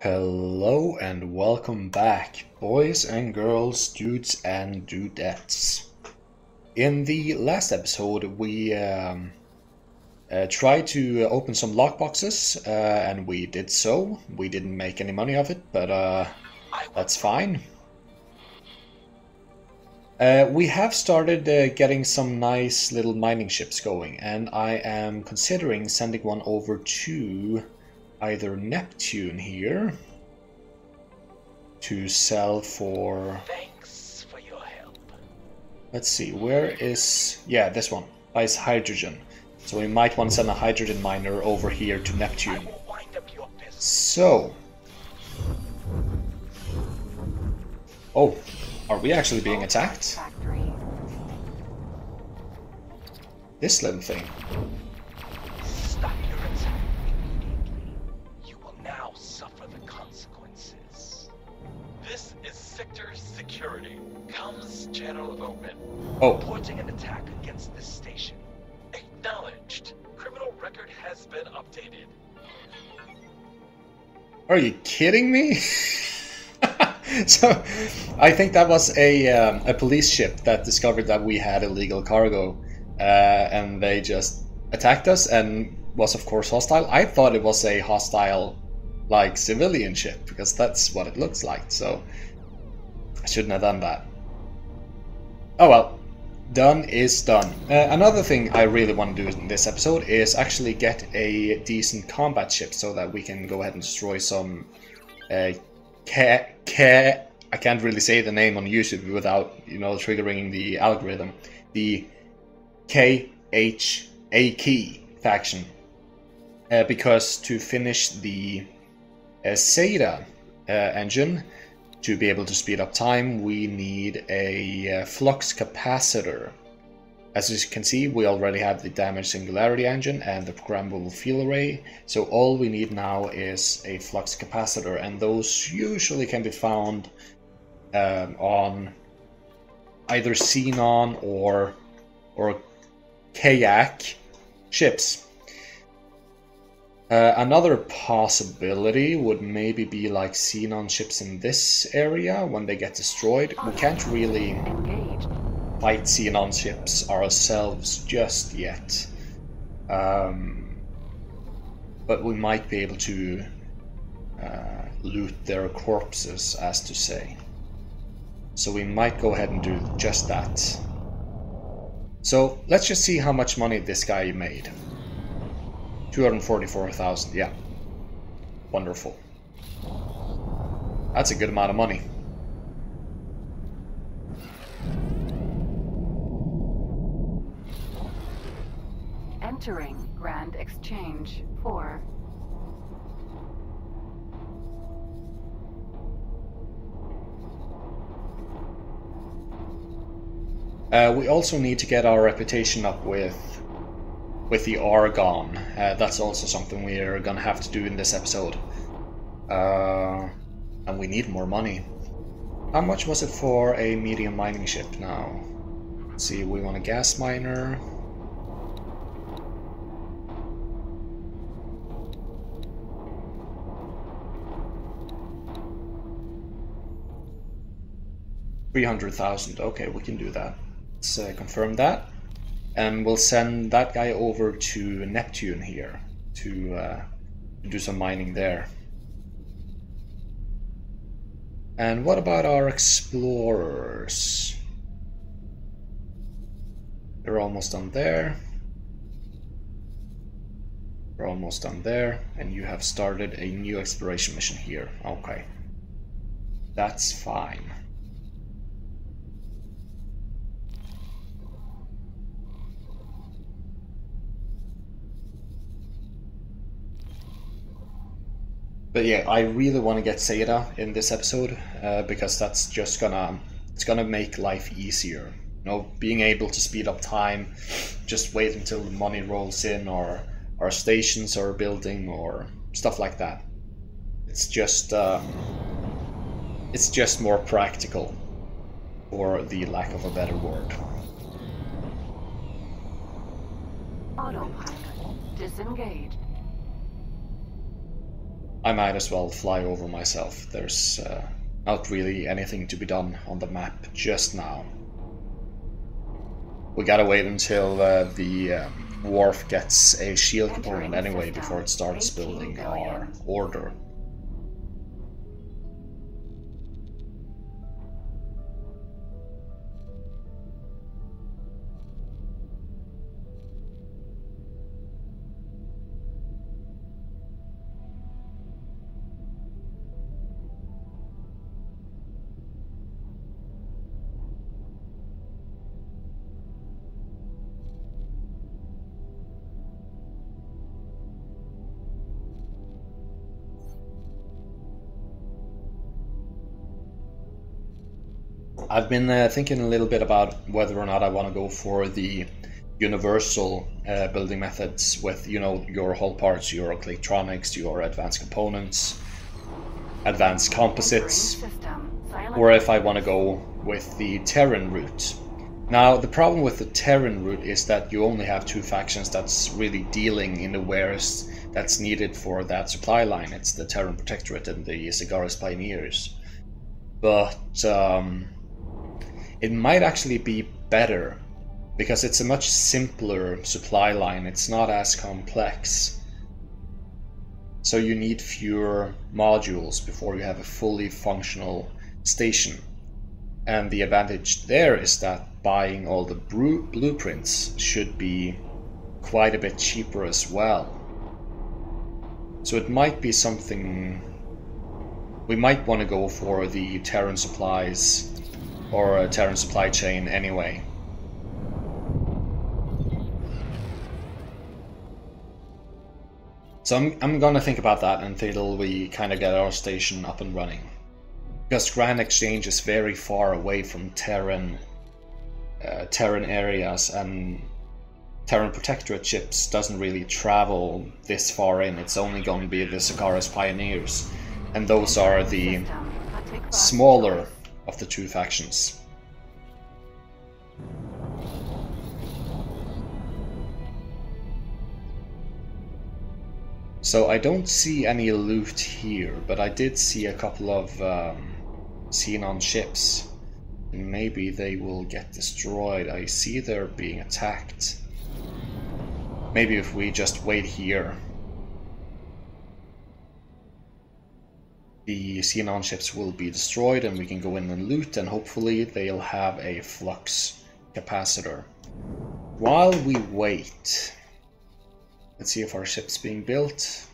Hello and welcome back, boys and girls, dudes and dudettes. In the last episode, we tried to open some lockboxes, and we did so. We didn't make any money of it, but that's fine. We have started getting some nice little mining ships going, and I am considering sending one over to either Neptune here to sell for... Thanks for your help. Let's see, where is... Yeah, this one. Buys hydrogen. So we might want to send a hydrogen miner over here to Neptune. So... Oh, are we actually being attacked? This little thing. Stop your attack immediately. You will now suffer the consequences. This is Sector Security. Comms channel open. Oh. Reporting an attack against this station. Acknowledged. Criminal record has been updated. Are you kidding me? So, I think that was a police ship that discovered that we had illegal cargo, and they just attacked us and was of course hostile. I thought it was a hostile, like, civilian ship, because that's what it looks like, so I shouldn't have done that. Oh well, done is done. Another thing I really want to do in this episode is actually get a decent combat ship so that we can go ahead and destroy some I can't really say the name on YouTube without, you know, triggering the algorithm. The KHAK faction. Because to finish the SATA engine, to be able to speed up time, we need a flux capacitor. As you can see, we already have the damaged singularity engine and the programmable fuel array, so all we need now is a flux capacitor, and those usually can be found on either xenon or kayak ships. Another possibility would maybe be like xenon ships in this area when they get destroyed. We can't really fight xenon ships ourselves just yet, but we might be able to loot their corpses, as to say. So we might go ahead and do just that. So let's just see how much money this guy made. 244,000, yeah. Wonderful. That's a good amount of money. Entering Grand Exchange 4. We also need to get our reputation up with the Argon. That's also something we are gonna have to do in this episode. And we need more money. How much was it for a medium mining ship now? Let's see, we want a gas miner. $300,000. Okay, we can do that. Let's confirm that. And we'll send that guy over to Neptune here to do some mining there. And what about our explorers? They're almost done there. We're almost done there. And you have started a new exploration mission here. Okay. That's fine. But yeah, I really want to get SATA in this episode, because that's just it's gonna make life easier. You know, being able to speed up time, just wait until the money rolls in, or our stations are building, or stuff like that. It's just more practical, for the lack of a better word. Autopilot disengaged. I might as well fly over myself. There's not really anything to be done on the map just now. We gotta wait until the wharf gets a shield component anyway before it starts building our order. I've been thinking a little bit about whether or not I want to go for the universal building methods with, you know, your hull parts, your electronics, your advanced components, advanced composites, or if I want to go with the Terran route. Now, the problem with the Terran route is that you only have two factions that's really dealing in the wares that's needed for that supply line. It's the Terran Protectorate and the Cigaris Pioneers. But it might actually be better because it's a much simpler supply line. It's not as complex. So you need fewer modules before you have a fully functional station. And the advantage there is that buying all the blueprints should be quite a bit cheaper as well. So it might be something we might want to go for, the Terran supplies or a Terran supply chain anyway. So I'm gonna think about that until we kind of get our station up and running. Because Grand Exchange is very far away from Terran areas, and Terran Protectorate ships doesn't really travel this far in. It's only going to be the Cigaris Pioneers, and those are the smaller of the two factions. So I don't see any loot here, but I did see a couple of Xenon ships. And maybe they will get destroyed. I see they're being attacked. Maybe if we just wait here, the Xenon ships will be destroyed and we can go in and loot, and hopefully they'll have a flux capacitor. While we wait, let's see if our ship's being built.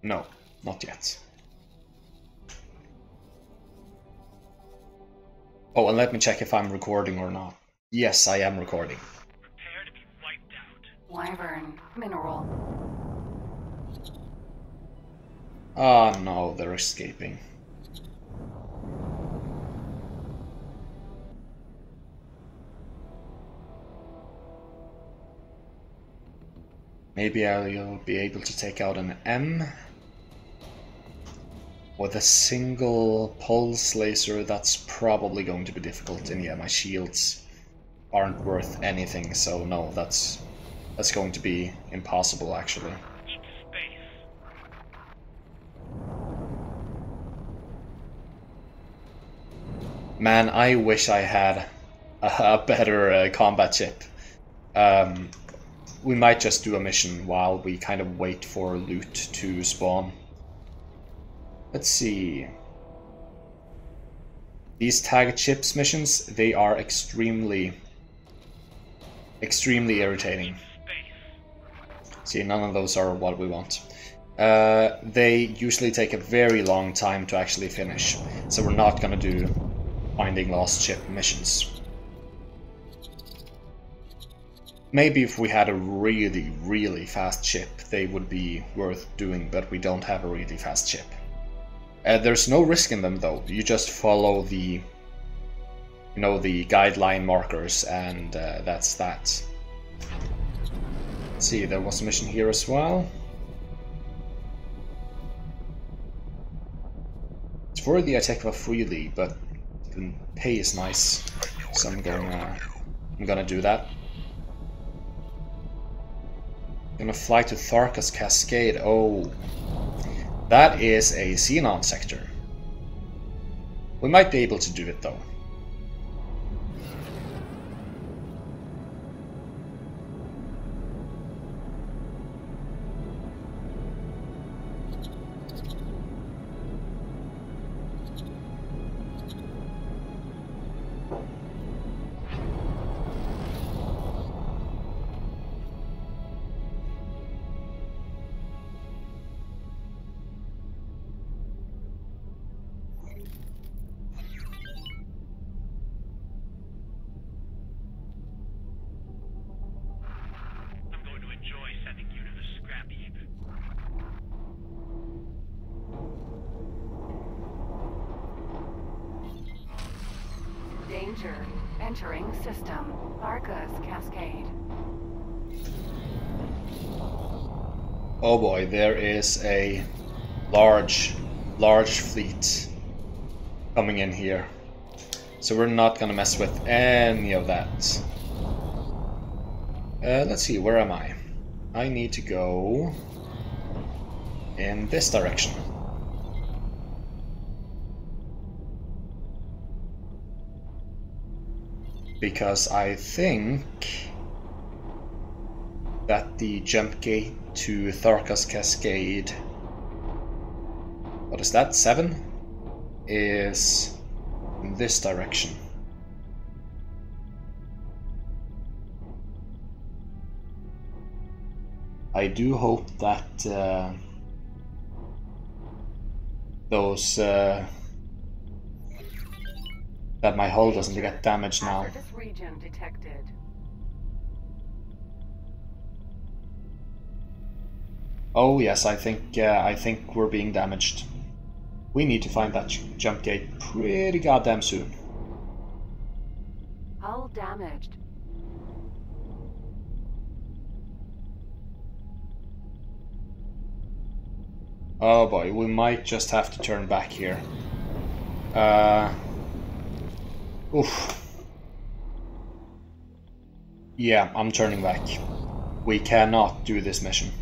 No, not yet. Oh, and let me check if I'm recording or not. Yes, I am recording. Prepare to be wiped out. Wyvern, mineral. Ah, no, they're escaping. Maybe I'll be able to take out an M with a single pulse laser. That's probably going to be difficult, and yeah, my shields aren't worth anything, so no, that's going to be impossible actually. Eat space. Man, I wish I had a better combat ship. We might just do a mission while we kind of wait for loot to spawn. Let's see. These tagged ships missions, they are extremely irritating. See, none of those are what we want. They usually take a very long time to actually finish, so we're not gonna do finding lost ship missions. Maybe if we had a really, really fast ship, they would be worth doing, but we don't have a really fast ship. There's no risk in them though. You just follow the, you know, the guideline markers, and that's that. Let's see, there was a mission here as well. It's for the Atekva freely, but the pay is nice, so I'm gonna do that. Gonna fly to Tharkas Cascade. Oh, that is a Xenon sector. We might be able to do it though. Danger. Entering system. Tharkas Cascade. Oh boy, there is a large fleet coming in here. So we're not gonna mess with any of that. Let's see, where am I? I need to go in this direction. Because I think that the jump gate to Tharkas Cascade, what is that, 7? Is in this direction. I do hope that that my hull doesn't get damaged now. Hazardous region detected. Oh yes, I think we're being damaged. We need to find that jump gate pretty goddamn soon. Hull damaged. Oh boy, we might just have to turn back here. Oof. Yeah, I'm turning back. We cannot do this mission.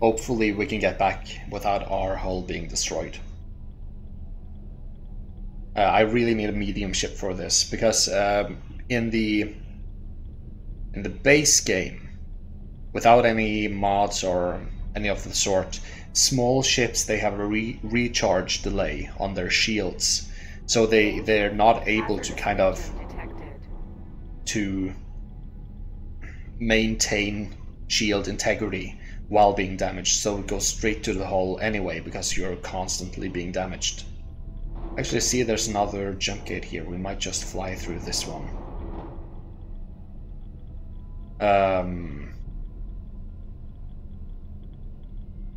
Hopefully we can get back without our hull being destroyed. I really need a medium ship for this, because in the base game, without any mods or any of the sort, small ships, they have a recharge delay on their shields, so they're not able to kind of to maintain shield integrity while being damaged, so it goes straight to the hull anyway because you're constantly being damaged. Actually, see, there's another jump gate here. We might just fly through this one.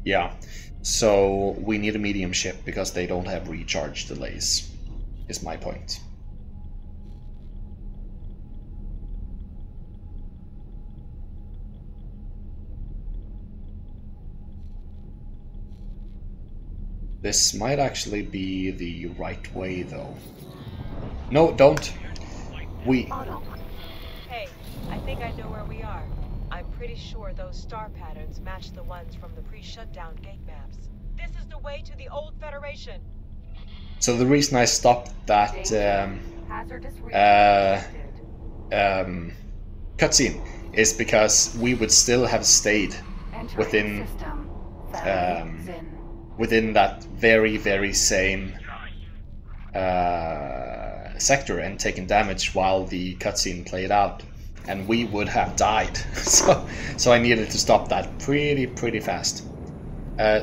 Yeah, so we need a medium ship because they don't have recharge delays, is my point. This might actually be the right way, though. No, don't. Hey, I think I know where we are. I'm pretty sure those star patterns match the ones from the pre-shutdown gate maps. This is the way to the old Federation. So the reason I stopped that cutscene is because we would still have stayed within within that very, very same sector and taken damage while the cutscene played out, and we would have died. so I needed to stop that pretty fast.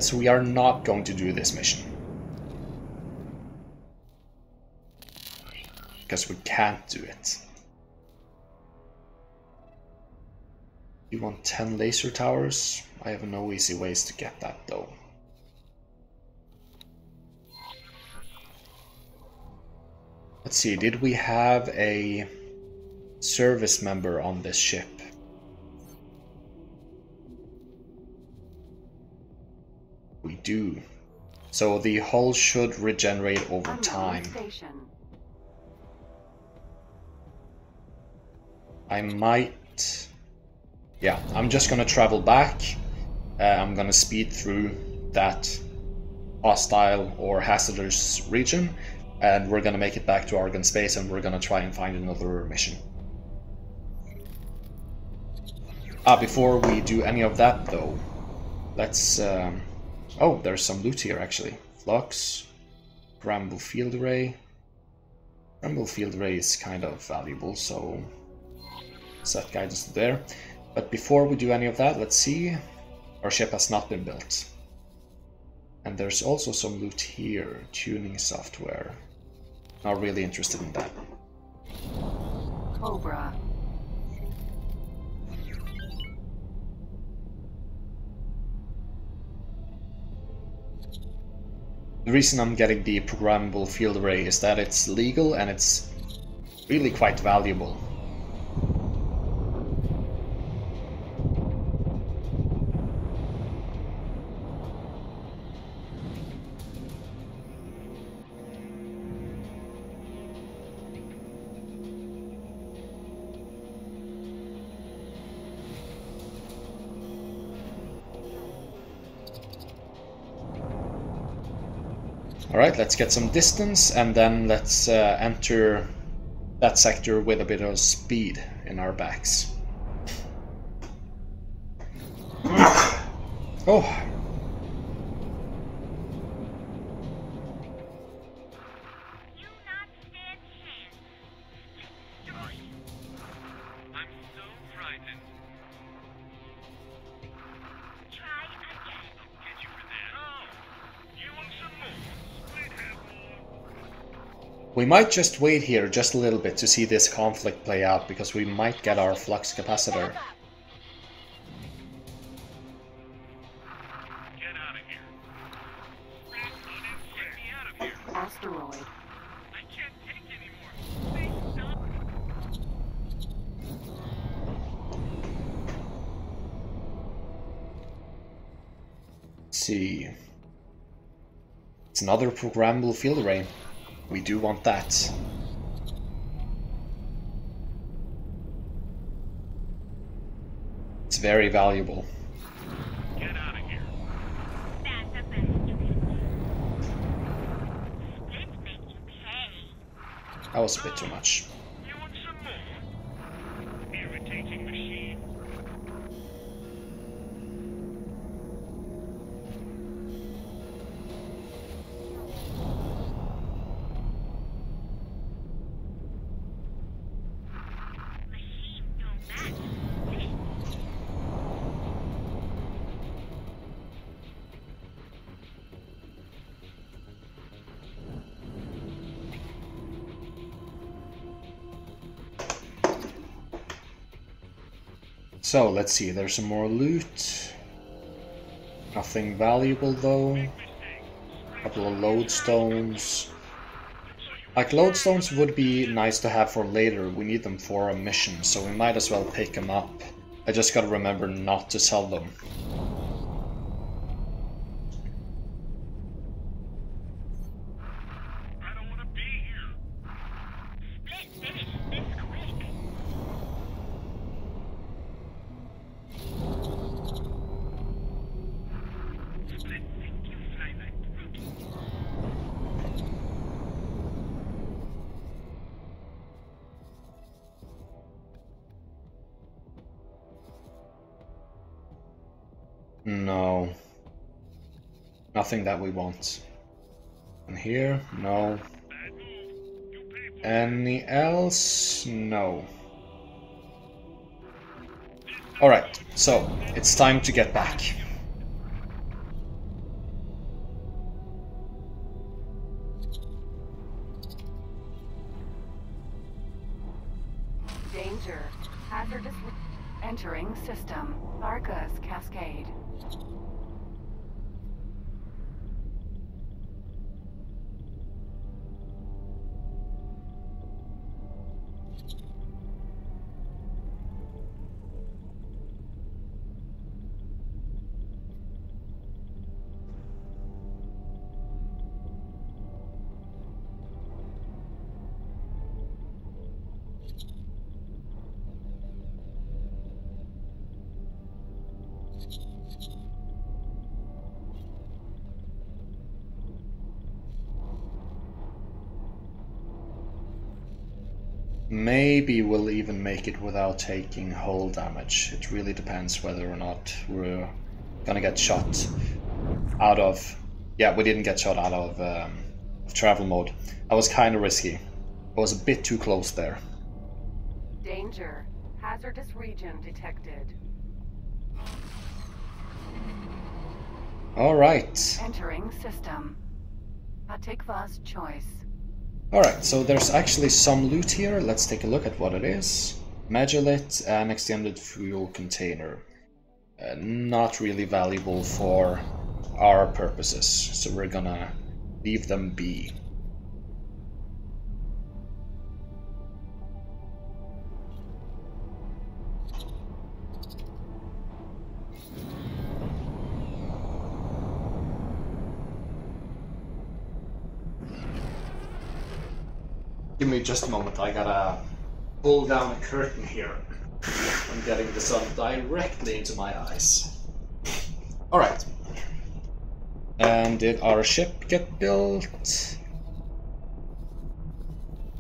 So we are not going to do this mission because we can't do it. You want 10 laser towers? I have no easy ways to get that though. Let's see, did we have a service member on this ship? We do. So the hull should regenerate over time. I might yeah, I'm just gonna travel back. I'm gonna speed through that hostile or hazardous region, and we're gonna make it back to Argon space, and we're gonna try and find another mission. Before we do any of that though, let's oh, there's some loot here actually. Flux, Bramble Field Array. Bramble Field Array is kind of valuable, so set guidance to there. But before we do any of that, let's see. Our ship has not been built. And there's also some loot here. Tuning software. Not really interested in that. Cobra. The reason I'm getting the programmable field array is that it's legal and it's really quite valuable. Alright, let's get some distance and then let's enter that sector with a bit of speed in our backs. Oh! We might just wait here just a little bit to see this conflict play out, because we might get our flux capacitor. Get out of here. Get me out of here. Asteroid. I can't take anymore. Please stop. Let's see. It's another programmable field array. We do want that. It's very valuable. Get out of here. That's the best you can do. Splits make you pay. That was a bit too much. You want some more? Irritating machine. Machine don't match. So let's see, there's some more loot. Nothing valuable though. A couple of lodestones. Like, lodestones would be nice to have for later. We need them for a mission, so we might as well pick them up. I just gotta remember not to sell them. I don't want to be here. Split finish this quick. Split think you fly like Groot. No. Nothing that we want. And here? No. Bad move. You pay for it. Any else? No. Alright, so it's time to get back. Danger. Hazardous. Entering system. Argus Cascade. maybe we'll even make it without taking hull damage. It really depends whether or not we're gonna get shot out of... Yeah, we didn't get shot out of travel mode. That was kind of risky. I was a bit too close there. Danger. Hazardous region detected. Alright. Entering system. Patikva's choice. Alright, so there's actually some loot here. Let's take a look at what it is. Magelite and extended fuel container. Not really valuable for our purposes, so we're gonna leave them be. Give me just a moment, I gotta pull down a curtain here. I'm getting the sun directly into my eyes. Alright. And did our ship get built?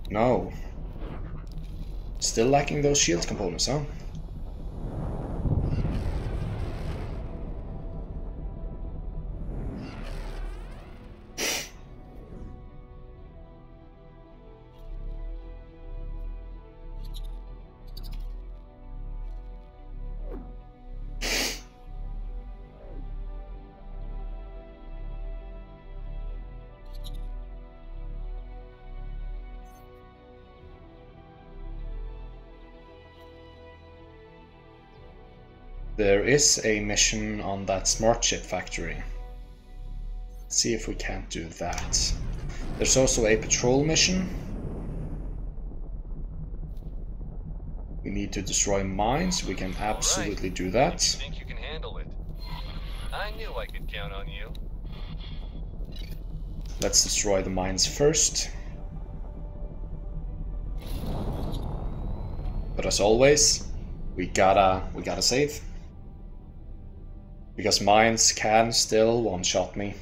No. Still lacking those shield components, huh? There is a mission on that smart chip factory. Let's see if we can't do that. There's also a patrol mission. We need to destroy mines. We can absolutely do that. Think you can handle it? I knew I could count on you. Let's destroy the mines first. But as always, we gotta save. Because mines can still one-shot me.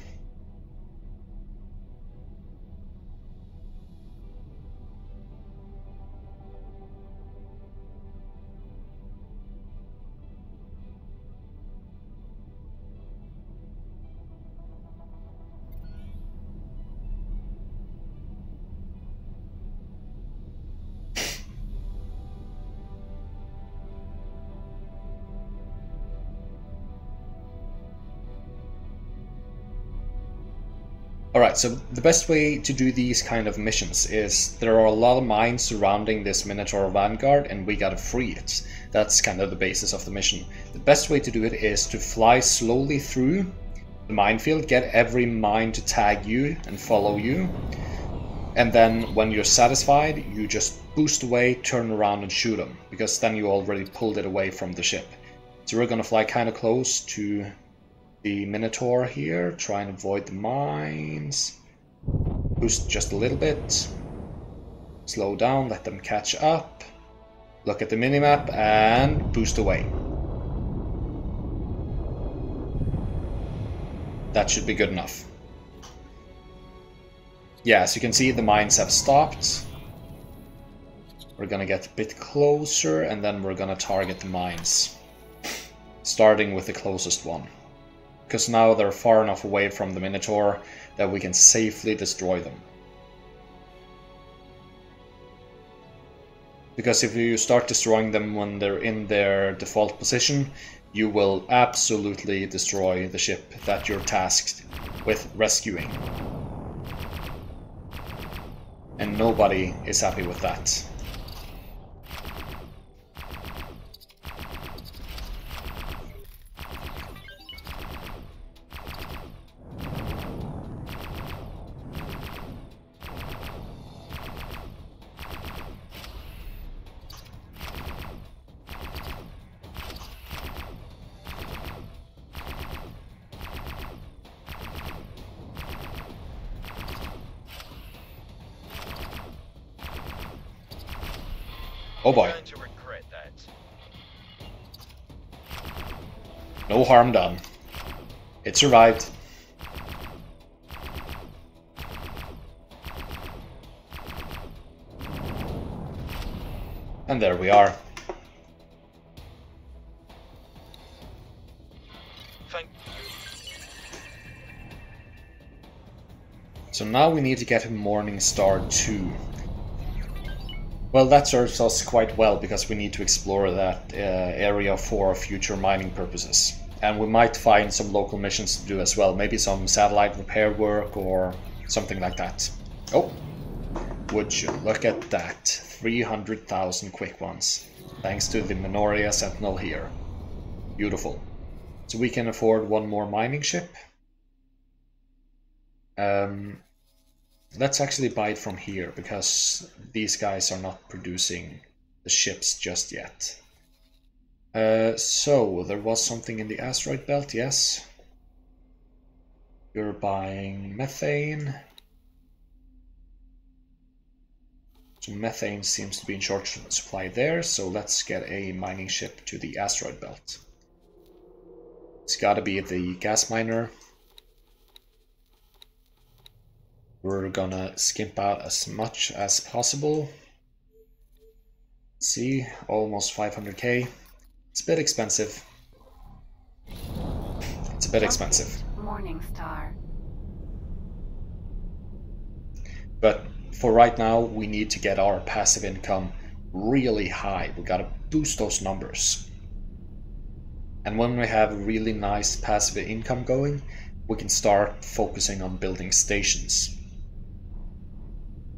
Alright, so the best way to do these kind of missions is there are a lot of mines surrounding this Minotaur Vanguard and we gotta free it. That's kind of the basis of the mission. The best way to do it is to fly slowly through the minefield, get every mine to tag you and follow you, and then when you're satisfied, you just boost away, turn around and shoot them, because then you already pulled it away from the ship. So we're gonna fly kind of close to the Minotaur here, try and avoid the mines. Boost just a little bit. Slow down, let them catch up. Look at the minimap and boost away. That should be good enough. Yeah, as you can see, the mines have stopped. We're gonna get a bit closer and then we're gonna target the mines. Starting with the closest one. Because now they're far enough away from the Minotaur that we can safely destroy them. Because if you start destroying them when they're in their default position, you will absolutely destroy the ship that you're tasked with rescuing. And nobody is happy with that. Oh boy. Going to regret that. No harm done. It survived. And there we are. Thank So now we need to get Morningstar 2. Well, that serves us quite well because we need to explore that area for future mining purposes. And we might find some local missions to do as well. Maybe some satellite repair work or something like that. Oh, would you look at that. 300,000 quick ones. Thanks to the Minoria Sentinel here. Beautiful. So we can afford one more mining ship. Let's actually buy it from here, because these guys are not producing the ships just yet. So, there was something in the asteroid belt, yes. You're buying methane. So methane seems to be in short supply there, so let's get a mining ship to the asteroid belt. It's gotta be the gas miner. We're gonna skimp out as much as possible. See, almost 500k. It's a bit expensive. It's a bit expensive. Morningstar. But for right now, we need to get our passive income really high. We gotta boost those numbers. And when we have a really nice passive income going, we can start focusing on building stations.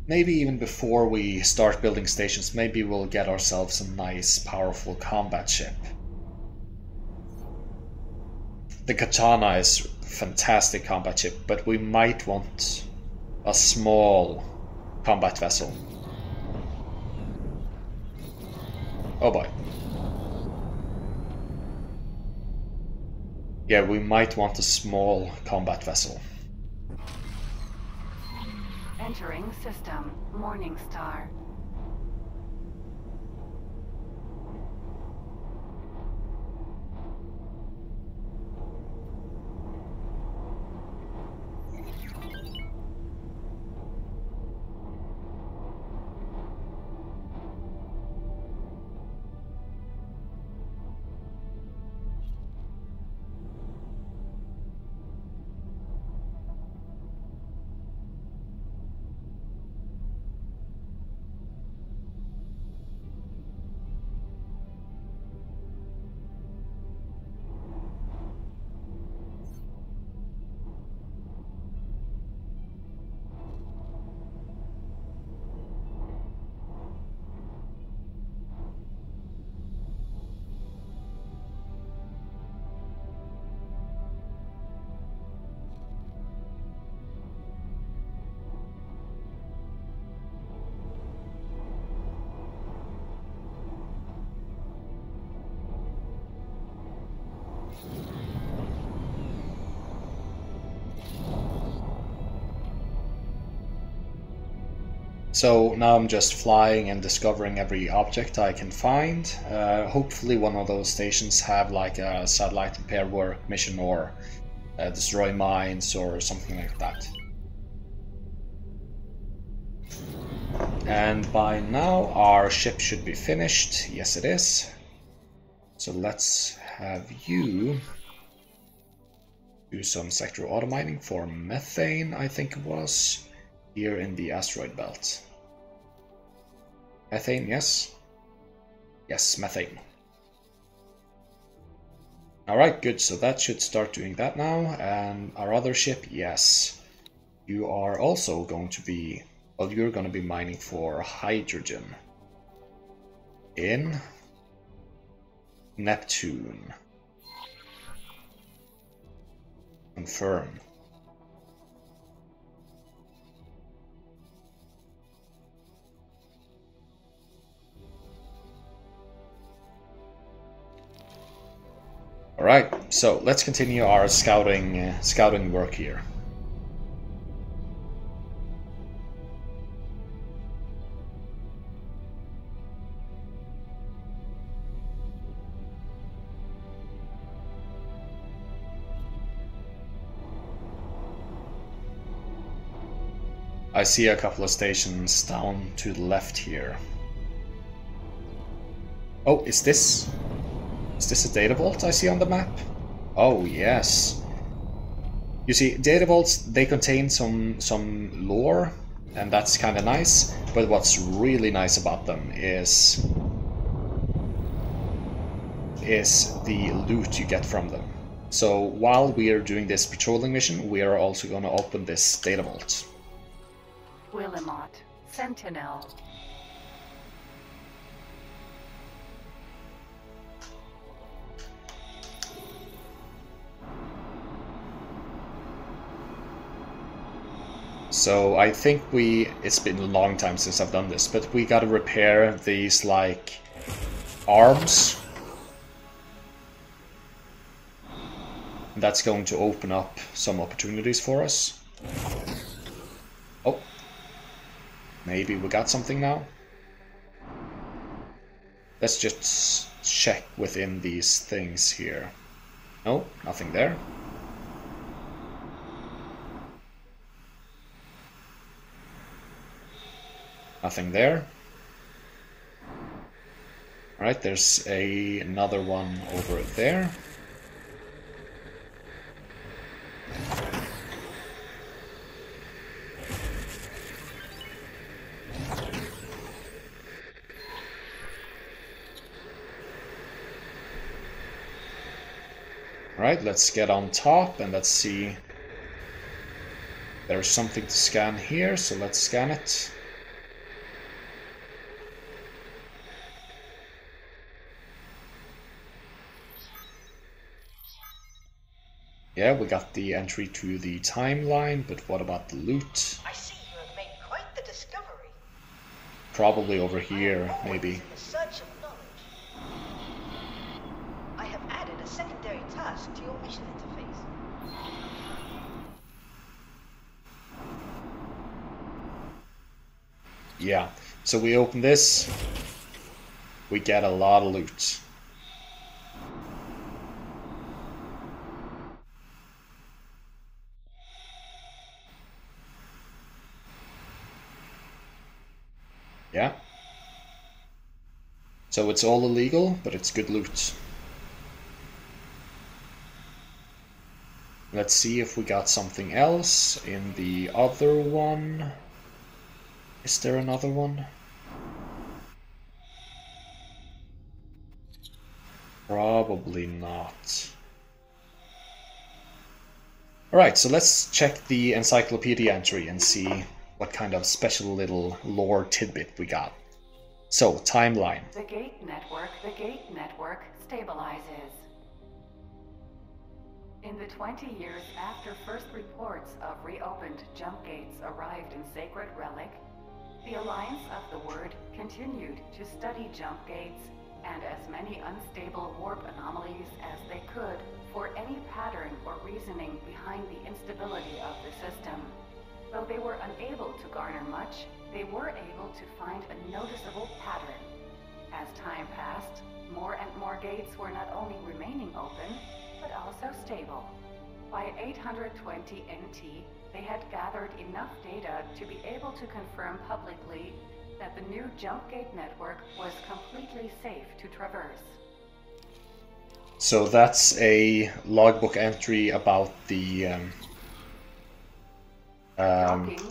Maybe even before we start building stations, maybe we'll get ourselves a nice, powerful combat ship. The Katana is a fantastic combat ship, but we might want a small combat vessel. Oh boy. Yeah, we might want a small combat vessel. Entering system. Morningstar. So now I'm just flying and discovering every object I can find. Hopefully one of those stations have like a satellite repair work mission or destroy mines or something like that. And by now our ship should be finished. Yes, it is. So let's have you do some sector auto mining for methane, I think it was, here in the asteroid belt. Methane, yes? Yes, methane. Alright, good, so that should start doing that now. And our other ship, yes. You are also going to be, well, you're going to be mining for hydrogen in Neptune. Confirm. Alright, so let's continue our scouting work here. I see a couple of stations down to the left here. Oh, is this a data vault I see on the map? Oh, yes. You see, data vaults, they contain some lore, and that's kind of nice, but what's really nice about them is the loot you get from them. So while we are doing this patrolling mission, we are also going to open this data vault. Willamot, Sentinel. So I think it's been a long time since I've done this, but we gotta repair these, like, arms. That's going to open up some opportunities for us. Oh. Maybe we got something now? Let's just check within these things here. No, nothing there. Nothing there. Alright, there's another one over there. Alright, let's get on top and let's see. There's something to scan here, so let's scan it. Yeah, we got the entry to the timeline, but what about the loot? I see you have made quite the discovery. Probably over here, maybe. In the search of knowledge. I have added a secondary task to your mission interface. Yeah, so we open this, we get a lot of loot. Yeah. So it's all illegal, but it's good loot. Let's see if we got something else in the other one. Is there another one? Probably not. Alright, so let's check the encyclopedia entry and see what kind of special little lore tidbit we got. So, timeline. The gate network stabilizes. In the 20 years after first reports of reopened jump gates arrived in Sacred Relic, the Alliance of the Word continued to study jump gates and as many unstable warp anomalies as they could for any pattern or reasoning behind the instability of the system. Though they were unable to garner much, they were able to find a noticeable pattern. As time passed, more and more gates were not only remaining open, but also stable. By 820 NT, they had gathered enough data to be able to confirm publicly that the new jump gate network was completely safe to traverse. So that's a logbook entry about the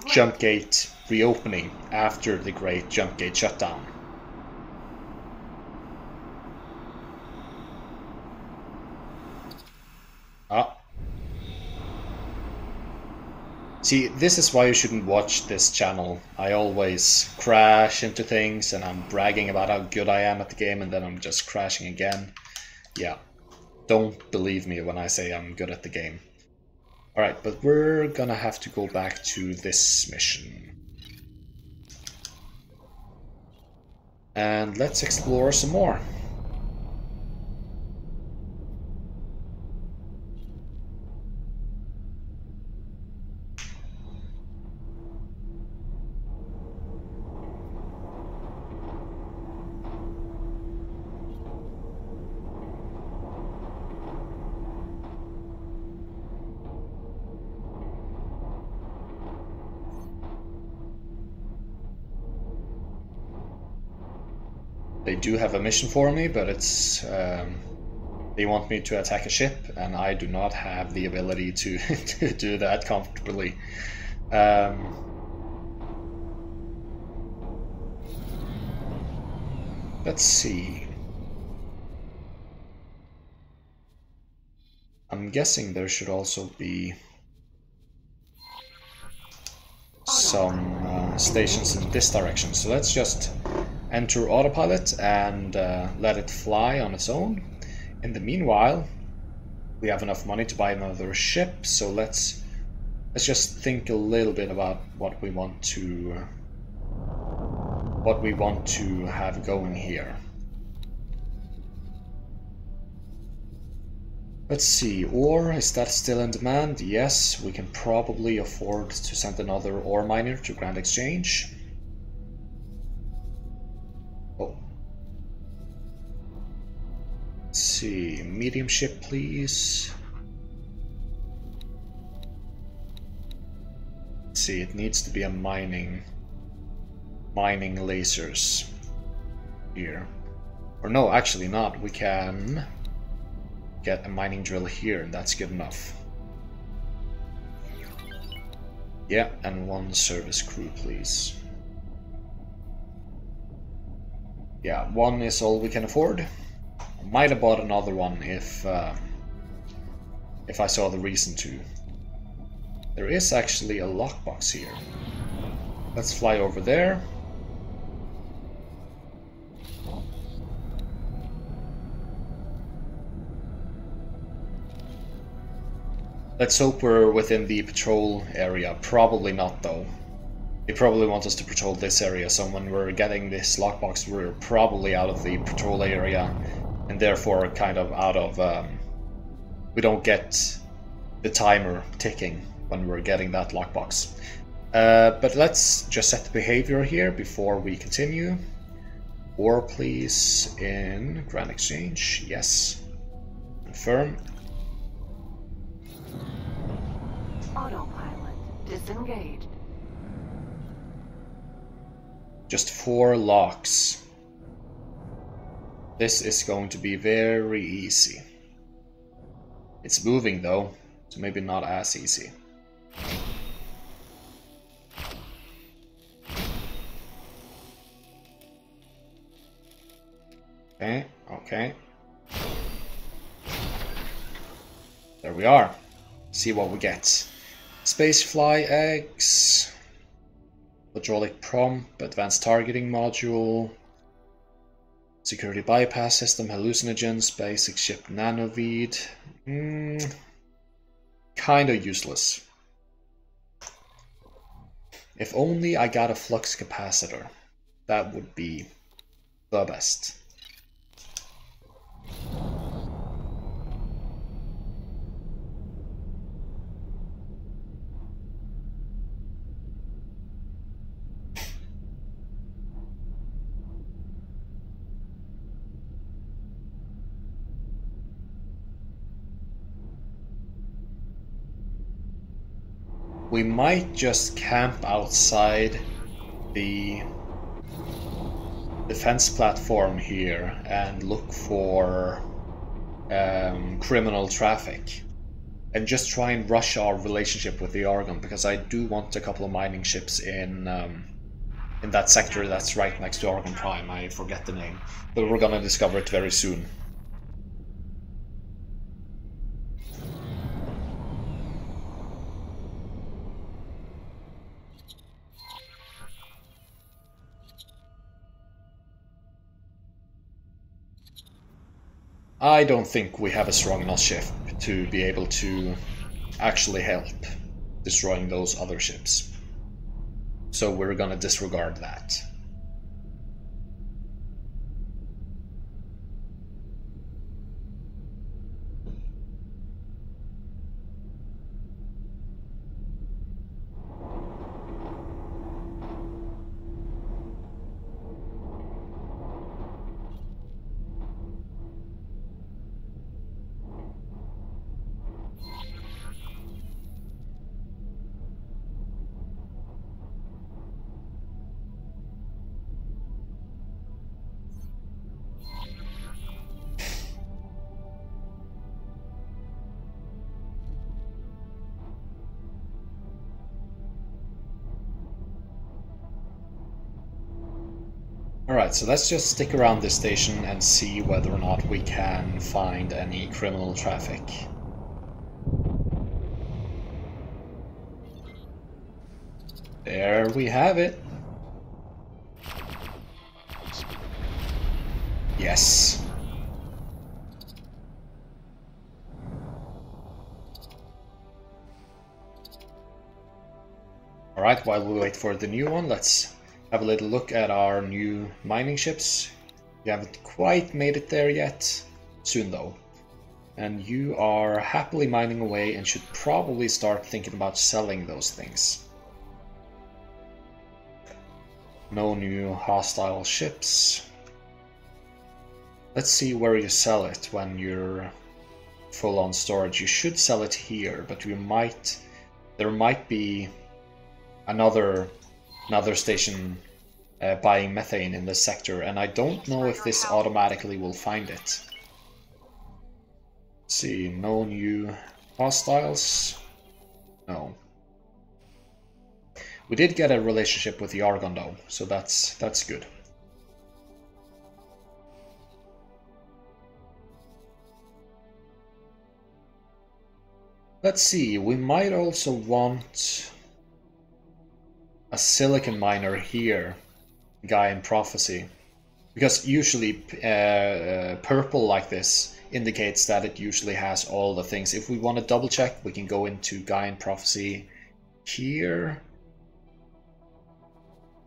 jump gate reopening after the great jump gate shutdown. Ah. See, this is why you shouldn't watch this channel. I always crash into things and I'm bragging about how good I am at the game and then I'm just crashing again. Yeah, don't believe me when I say I'm good at the game. Alright, but we're gonna have to go back to this mission. And let's explore some more. They do have a mission for me, but it's they want me to attack a ship, and I do not have the ability to to do that comfortably. Let's see. I'm guessing there should also be some stations in this direction. So let's just enter autopilot and let it fly on its own. In the meanwhile, we have enough money to buy another ship, so let's just think a little bit about what we want to have going here. Let's see, ore, is that still in demand? Yes, we can probably afford to send another ore miner to Grand Exchange. Oh. Let's see, medium ship please. Let's see, it needs to be a mining lasers here. Or no, actually not, we can get a mining drill here, and that's good enough. Yeah, and one service crew, please. Yeah, one is all we can afford. I might have bought another one if I saw the reason to. There is actually a lockbox here. Let's fly over there. Let's hope we're within the patrol area. Probably not, though. They probably want us to patrol this area, so when we're getting this lockbox, we're probably out of the patrol area, and therefore kind of out of... we don't get the timer ticking when we're getting that lockbox. But let's just set the behavior here before we continue. Ore, please, in Grand Exchange. Yes. Confirm. Autopilot disengaged. Just 4 locks. This is going to be very easy. It's moving though, so maybe not as easy. Okay, okay. There we are. See what we get. Spacefly eggs, hydraulic prompt, advanced targeting module, security bypass system, hallucinogens, basic ship nanovid. Kinda useless. If only I got a flux capacitor, that would be the best. We might just camp outside the defense platform here and look for criminal traffic and just try and rush our relationship with the Argon, because I do want a couple of mining ships in that sector that's right next to Argon Prime. I forget the name, but we're gonna discover it very soon. I don't think we have a strong enough ship to be able to actually help destroying those other ships. So we're gonna disregard that. Alright, so let's just stick around this station and see whether or not we can find any criminal traffic. There we have it. Yes. Alright, while we wait for the new one, let's have a little look at our new mining ships. We haven't quite made it there yet. Soon though. And you are happily mining away and should probably start thinking about selling those things. No new hostile ships. Let's see where you sell it when you're full on storage. You should sell it here, but there might be another station buying methane in this sector, and I don't know if this automatically will find it. Let's see, no new hostiles. No. We did get a relationship with the Argon though, so that's good. Let's see, we might also want a silicon miner here, guy in Prophecy, because usually purple like this indicates that it usually has all the things. If we want to double check, we can go into guy in Prophecy here,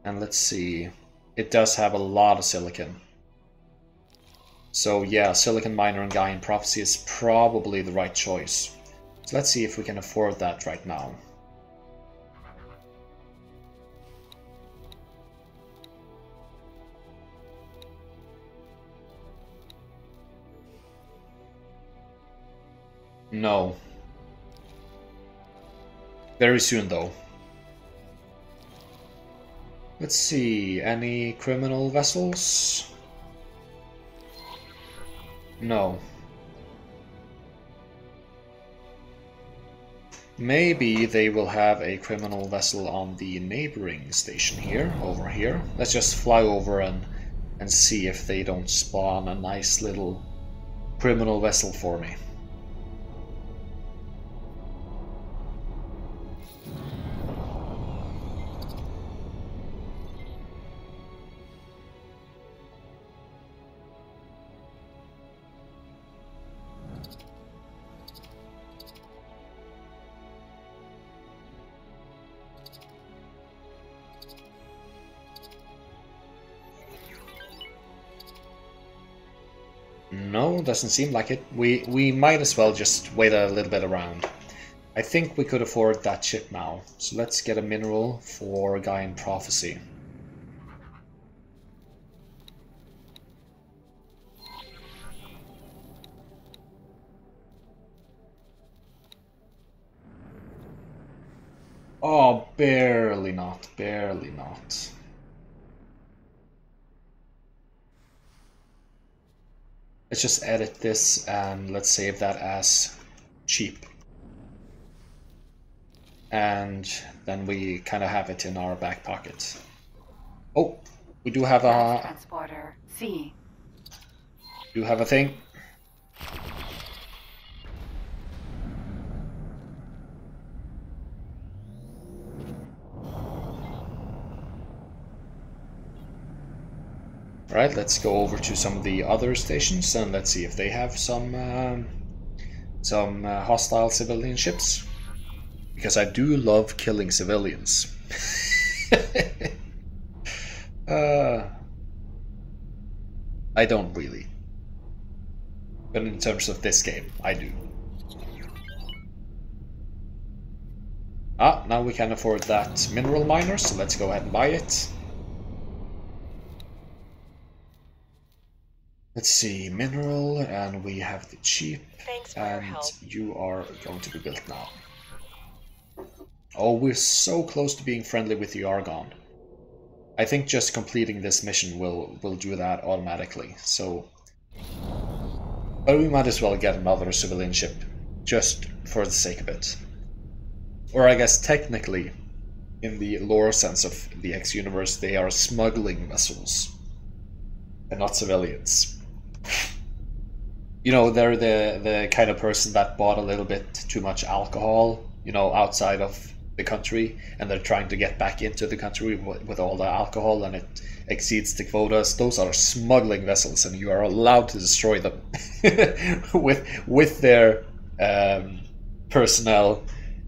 and let's see, it does have a lot of silicon. So yeah, silicon miner and guy in Prophecy is probably the right choice. So let's see if we can afford that right now. No. Very soon though. Let's see, any criminal vessels? No. Maybe they will have a criminal vessel on the neighboring station here, over here. Let's just fly over and see if they don't spawn a nice little criminal vessel for me. No, doesn't seem like it. We might as well just wait a little bit around. I think we could afford that ship now. So let's get a mineral for a guy in Prophecy. Oh, barely not, barely not. Let's just edit this and let's save that as cheap. And then we kind of have it in our back pocket. Oh, we do have a... Transporter C. Do have a thing. Right, let's go over to some of the other stations and let's see if they have some hostile civilian ships. Because I do love killing civilians. I don't really. But in terms of this game, I do. Ah, now we can afford that mineral miner, so let's go ahead and buy it. Let's see, mineral, and we have the cheap, and you are going to be built now. Oh, we're so close to being friendly with the Argon. I think just completing this mission will do that automatically, so... But we might as well get another civilian ship, just for the sake of it. Or I guess technically, in the lore sense of the X universe, they are smuggling vessels. They're not civilians. You know, they're the kind of person that bought a little bit too much alcohol, you know, outside of the country, and they're trying to get back into the country with all the alcohol, and it exceeds the quotas. Those are smuggling vessels, and you are allowed to destroy them with their personnel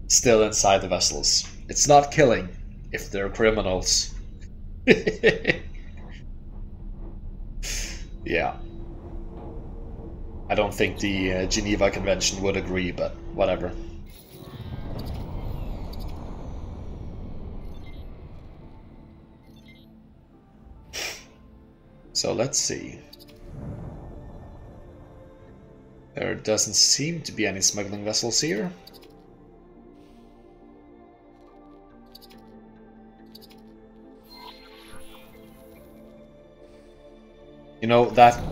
still inside the vessels. It's not killing if they're criminals. Yeah. I don't think the Geneva Convention would agree, but whatever. So let's see. There doesn't seem to be any smuggling vessels here. You know, that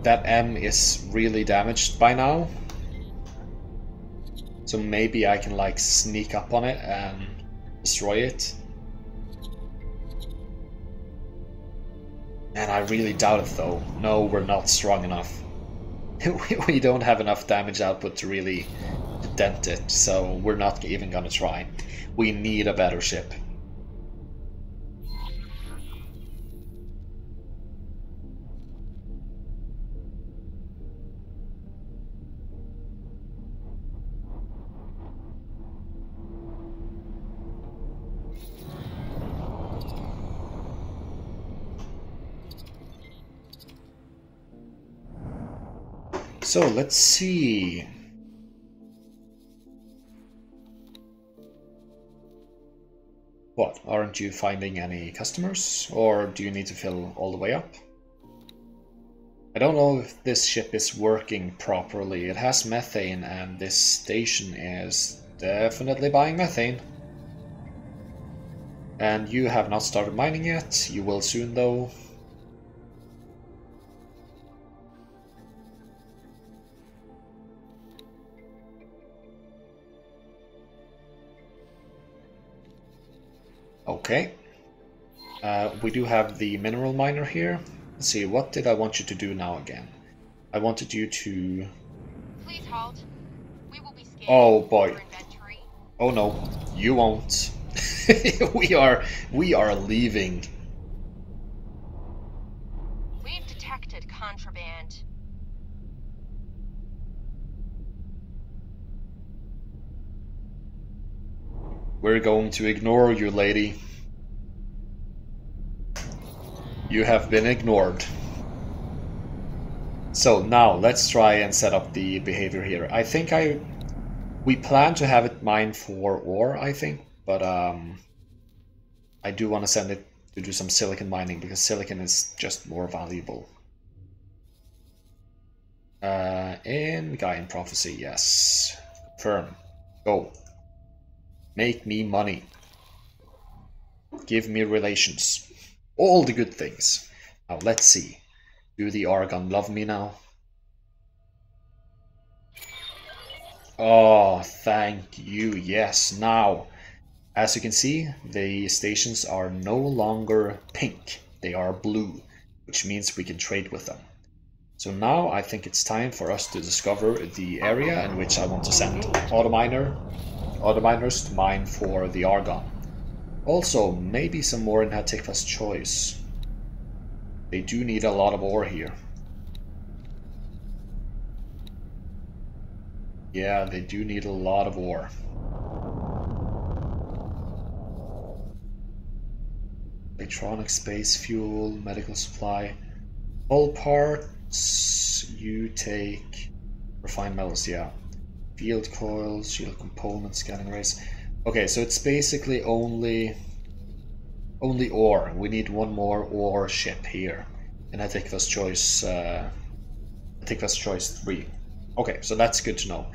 M is really damaged by now. So maybe I can like sneak up on it and destroy it. And I really doubt it though. No, we're not strong enough. We don't have enough damage output to really dent it, so we're not even gonna try. We need a better ship. So let's see. What, aren't you finding any customers? Or do you need to fill all the way up? I don't know if this ship is working properly. It has methane, and this station is definitely buying methane. And you have not started mining yet. You will soon though. Okay, we do have the mineral miner here. Let's see, what did I want you to do now again? I wanted you to... Please halt. We will be scanning Oh boy. your inventory. Oh no, you won't. we are leaving. We've detected contraband. We're going to ignore you, lady. You have been ignored. So now let's try and set up the behavior here. I think we plan to have it mined for ore, I think, but I do want to send it to do some silicon mining because silicon is just more valuable. In Gaian Prophecy, yes. Confirm. Go. Make me money. Give me relations. All the good things. Now let's see. Do the Argon love me now? Oh, thank you. Yes. Now, as you can see, the stations are no longer pink. They are blue, which means we can trade with them. So now I think it's time for us to discover the area in which I want to send autominers to mine for the Argon. Also, maybe some more in Hatikva's choice. They do need a lot of ore here. Yeah, they do need a lot of ore. Electronic, space fuel, medical supply. All parts you take. Refined metals, yeah. Field coils, shield components, scanning rays. Okay, so it's basically only ore. We need one more ore ship here. And Hatikva's choice Hatikva's choice 3. Okay, so that's good to know.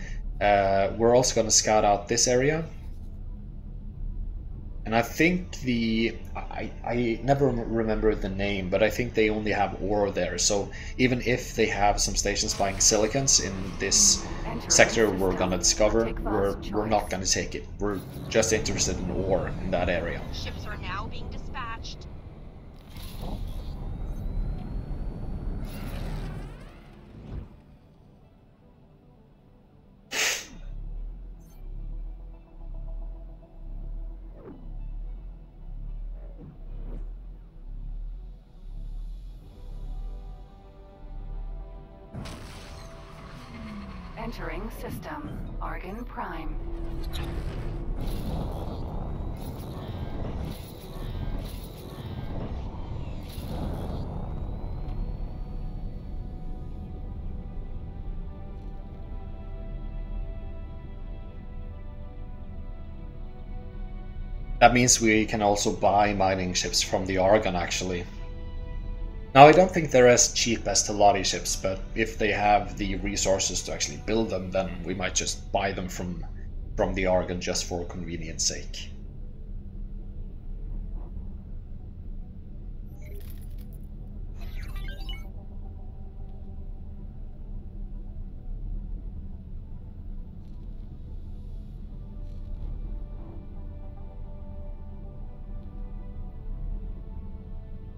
We're also gonna scout out this area. And I think I never remember the name, but I think they only have ore there. So even if they have some stations buying silicons in this sector we're gonna discover, we're not gonna take it. We're just interested in ore in that area. Ships are now being dispatched. Entering system, Argon Prime. That means we can also buy mining ships from the Argon, actually. Now, I don't think they're as cheap as Teladi ships, but if they have the resources to actually build them, then we might just buy them from the Argon just for convenience sake.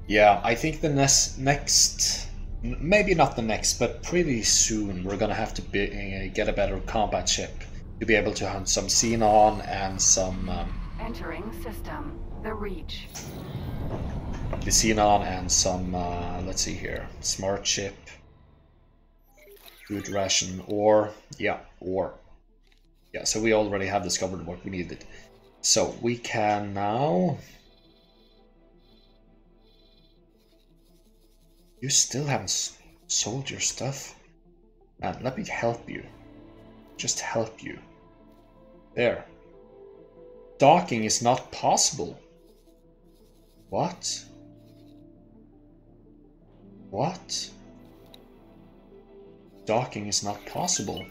Yeah, I think the next, maybe not the next, but pretty soon we're gonna have to get a better combat ship to be able to hunt some Xenon and some... Entering system, the Reach. The Xenon and some, let's see here, smart ship, food ration, ore, yeah, ore. Yeah, so we already have discovered what we needed. So we can now... You still haven't sold your stuff? Man, let me help you. Just help you. There. Docking is not possible. What? What? Docking is not possible.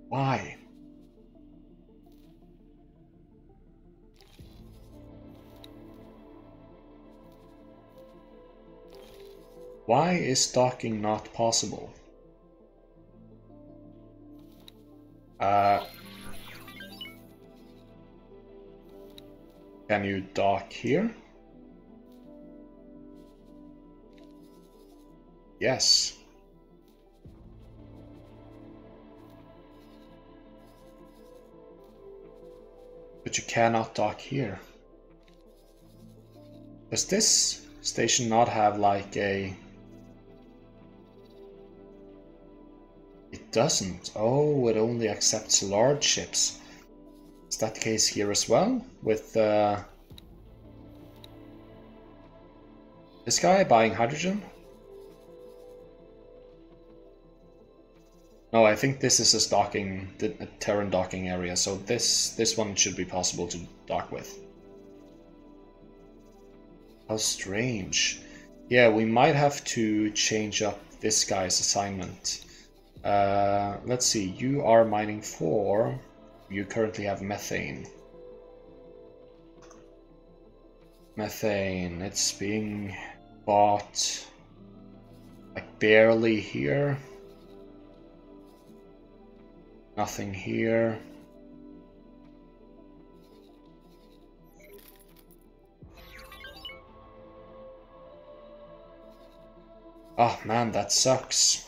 Why? Why is docking not possible? Can you dock here? Yes. But you cannot dock here. Does this station not have like a... It doesn't. Oh, it only accepts large ships. Is that the case here as well? With this guy buying hydrogen? No, I think this is a docking, a Terran docking area, so this one should be possible to dock with. How strange. Yeah, we might have to change up this guy's assignment. Let's see, you are mining 4. You currently have methane. Methane, it's being bought like barely here. Nothing here. Oh man, that sucks.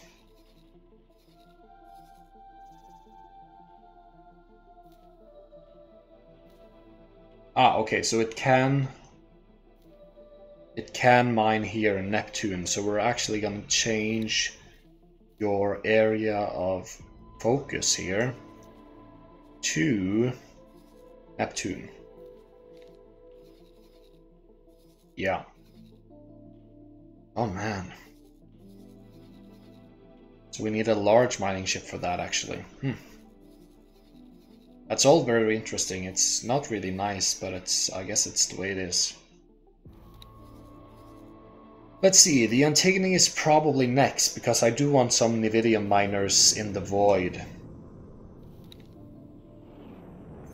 Ah, okay, so it can mine here in Neptune, so we're actually going to change your area of focus here to Neptune. Yeah. Oh man. So we need a large mining ship for that, actually. That's all very interesting. It's not really nice, but I guess it's the way it is. Let's see, the Antigone is probably next, because I do want some Nividium miners in the Void.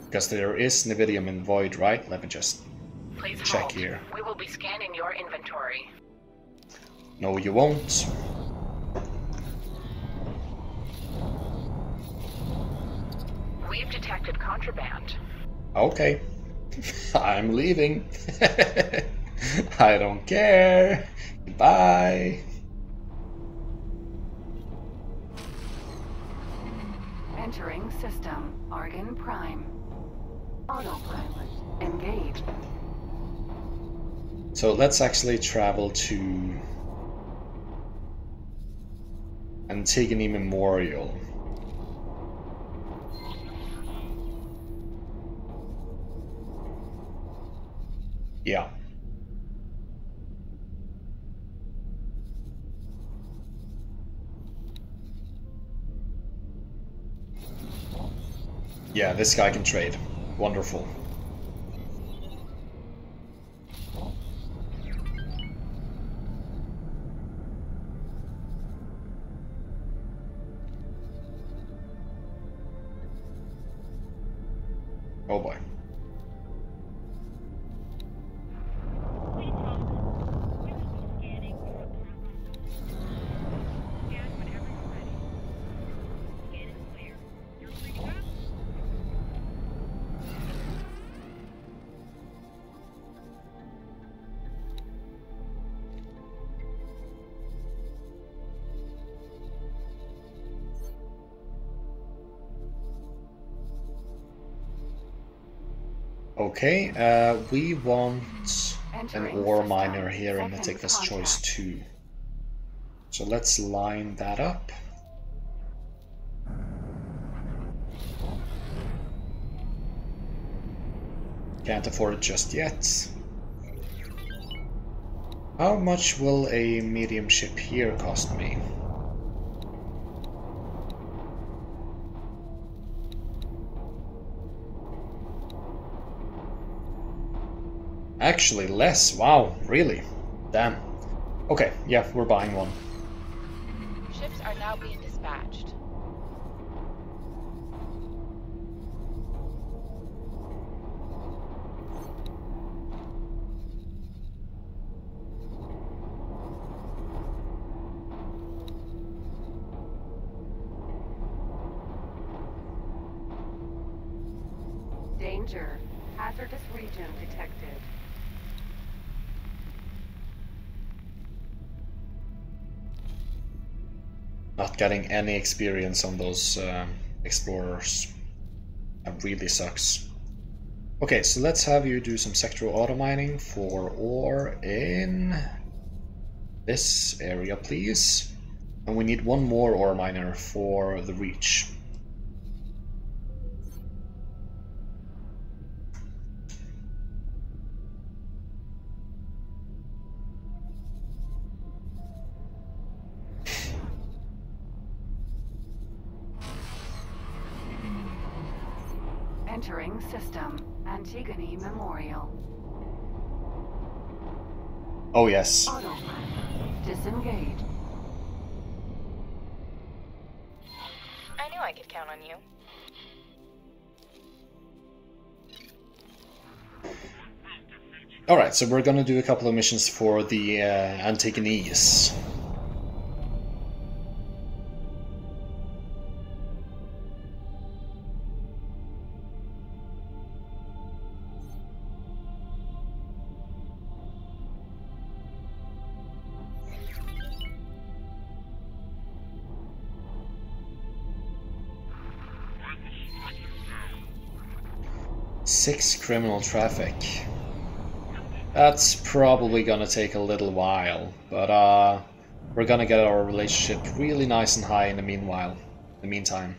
Because there is Nividium in Void, right? Let me just Please check hold. here. We will be scanning your inventory. No, you won't. We've detected contraband. Okay. I'm leaving. I don't care. Goodbye. Entering system, Argon Prime. Autopilot engaged. So let's actually travel to Antigone Memorial. Yeah. Yeah, this guy can trade. Wonderful. Oh boy. Please hold. We will be scanning your progress. Scan whenever you're ready. Scan is clear. You're free to go. Okay, we want an Entering ore system. miner here in the Second thickness choice contact. 2. So let's line that up. Can't afford it just yet. How much will a medium ship here cost me? Actually less. Wow, really? Damn. Okay, yeah, we're buying one. Ships are now being dispatched. Danger. Hazardous region detected. Not getting any experience on those explorers. That really sucks. Okay, so let's have you do some sectoral auto mining for ore in this area, please. And we need one more ore miner for the reach. Entering system. Antigone Memorial. Oh yes. Autopilot. Disengage. I knew I could count on you. Alright, so we're gonna do a couple of missions for the Antigones. Six criminal traffic. That's probably gonna take a little while, but we're gonna get our relationship really nice and high in the meantime.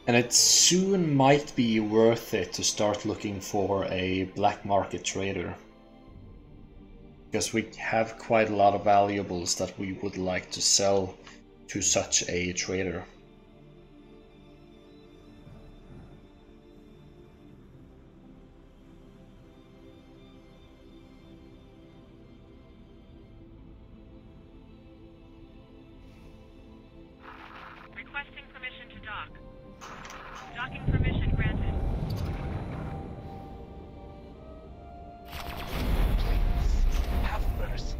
And it soon might be worth it to start looking for a black market trader. Because we have quite a lot of valuables that we would like to sell to such a trader. Requesting permission to dock. Docking permission granted. Please, have mercy.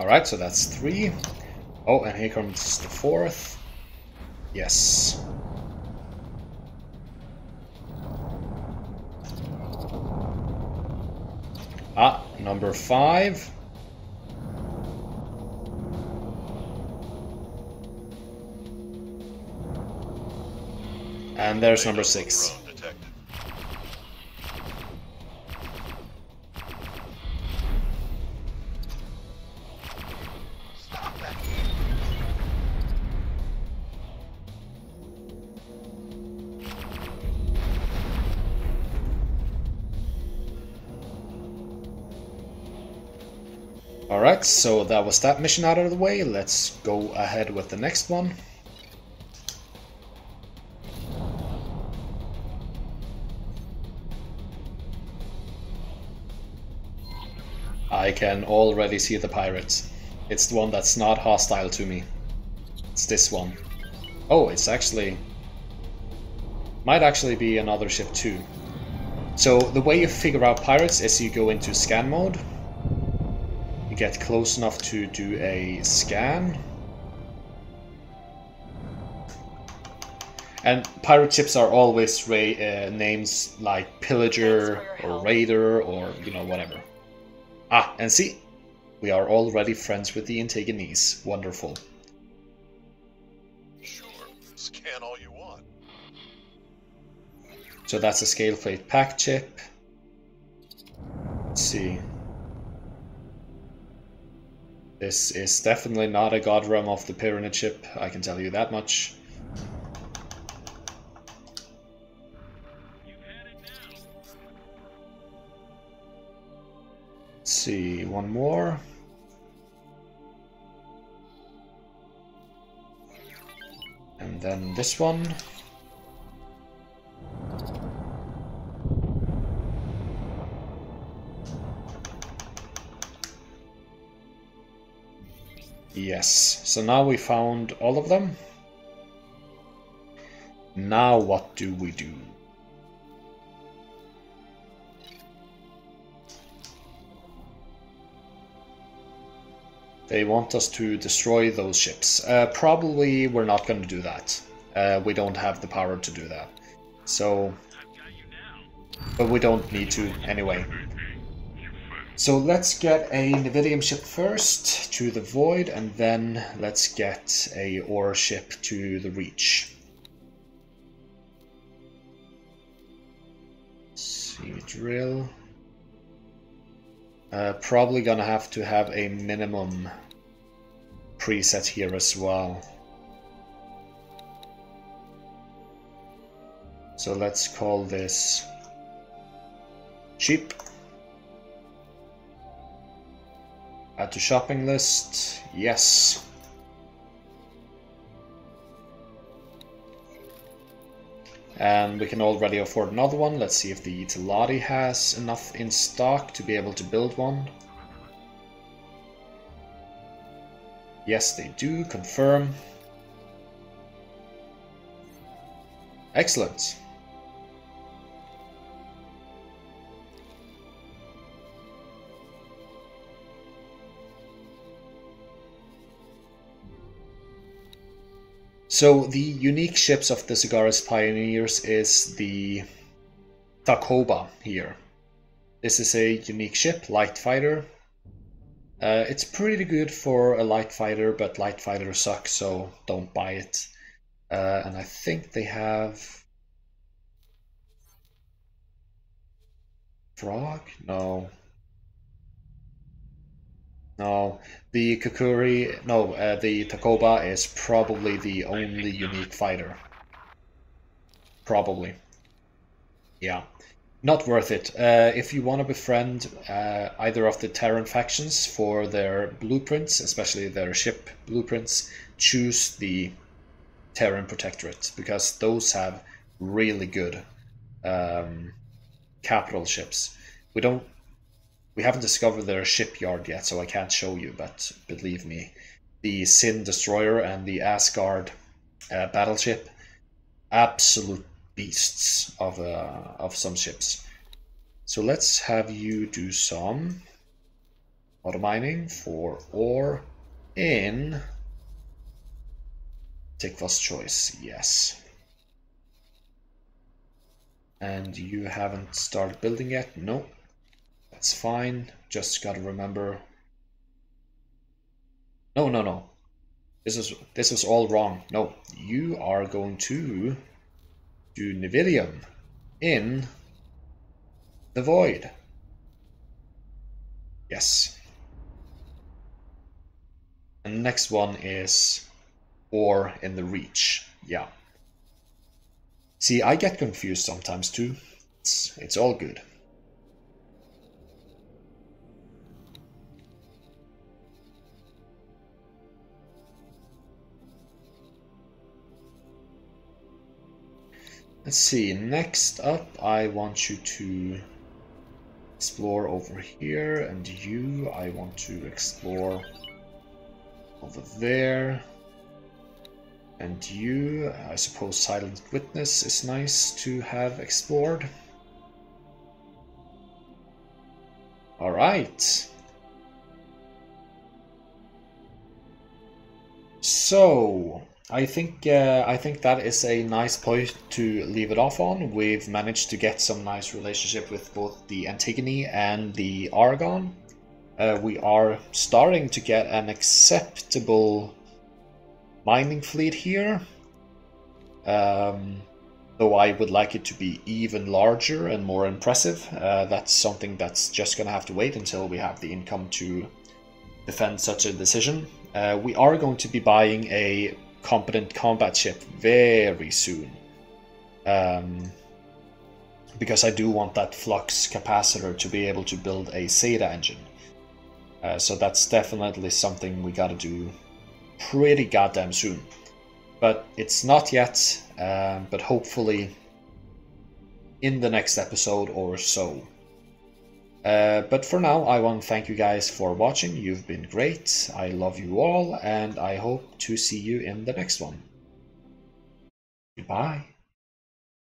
Alright, so that's 3. Oh, and here comes the 4th. Yes. Ah, number 5. And there's number 6. Alright, so that was that mission out of the way. Let's go ahead with the next one. I can already see the pirates. It's the one that's not hostile to me. It's this one. Oh, it's actually... might actually be another ship too. So the way you figure out pirates is you go into scan mode. You get close enough to do a scan. And pirate ships are always names like Pillager or Raider or, you know, whatever. Ah, and see, we are already friends with the Antagonese. Wonderful. Sure, scan all you want. So that's a scale plate pack chip. Let's see. This is definitely not a God Realm of the Pyramid ship, I can tell you that much. Let's see, one more. And then this one. Yes, so now we found all of them. Now what do we do? They want us to destroy those ships. Probably we're not going to do that. We don't have the power to do that. So, but we don't need to anyway. So let's get a Nevidium ship first to the Void, and then let's get a ore ship to the Reach. See, drill. Probably gonna have to have a minimum preset here as well. So let's call this cheap. Add to shopping list. Yes. And we can already afford another one. Let's see if the Teladi has enough in stock to be able to build one. Yes, they do. Confirm. Excellent. So the unique ships of the Cigaris Pioneers is the Takoba here. This is a unique ship, light fighter. It's pretty good for a light fighter, but light fighters suck, so don't buy it. And I think they have... Frog? No. No, the Kakuri, no, the Takoba is probably the only unique fighter. Probably. Yeah. Not worth it. If you want to befriend either of the Terran factions for their blueprints, especially their ship blueprints, choose the Terran Protectorate, because those have really good capital ships. We haven't discovered their shipyard yet, so I can't show you, but believe me, the Sin Destroyer and the Asgard battleship, absolute beasts of some ships. So let's have you do some Auto mining for ore in Tikva's choice, yes. And you haven't started building yet? No. That's fine. Just gotta remember. No. This is all wrong. No, you are going to do Nividium in the void. Yes. And the next one is ore in the reach. Yeah. See, I get confused sometimes too. It's all good. Let's see, next up I want you to explore over here, and you, I want to explore over there. And you, I suppose Silent Witness is nice to have explored. Alright. So, I think that is a nice point to leave it off on. We've managed to get some nice relationship with both the Antigone and the Argon. We are starting to get an acceptable mining fleet here, though I would like it to be even larger and more impressive. That's something that's just gonna have to wait until we have the income to defend such a decision. We are going to be buying a competent combat ship very soon, because I do want that flux capacitor to be able to build a Zeta engine. So that's definitely something we gotta do pretty goddamn soon. But it's not yet, but hopefully in the next episode or so. But for now, I want to thank you guys for watching. You've been great. I love you all, and I hope to see you in the next one. Goodbye.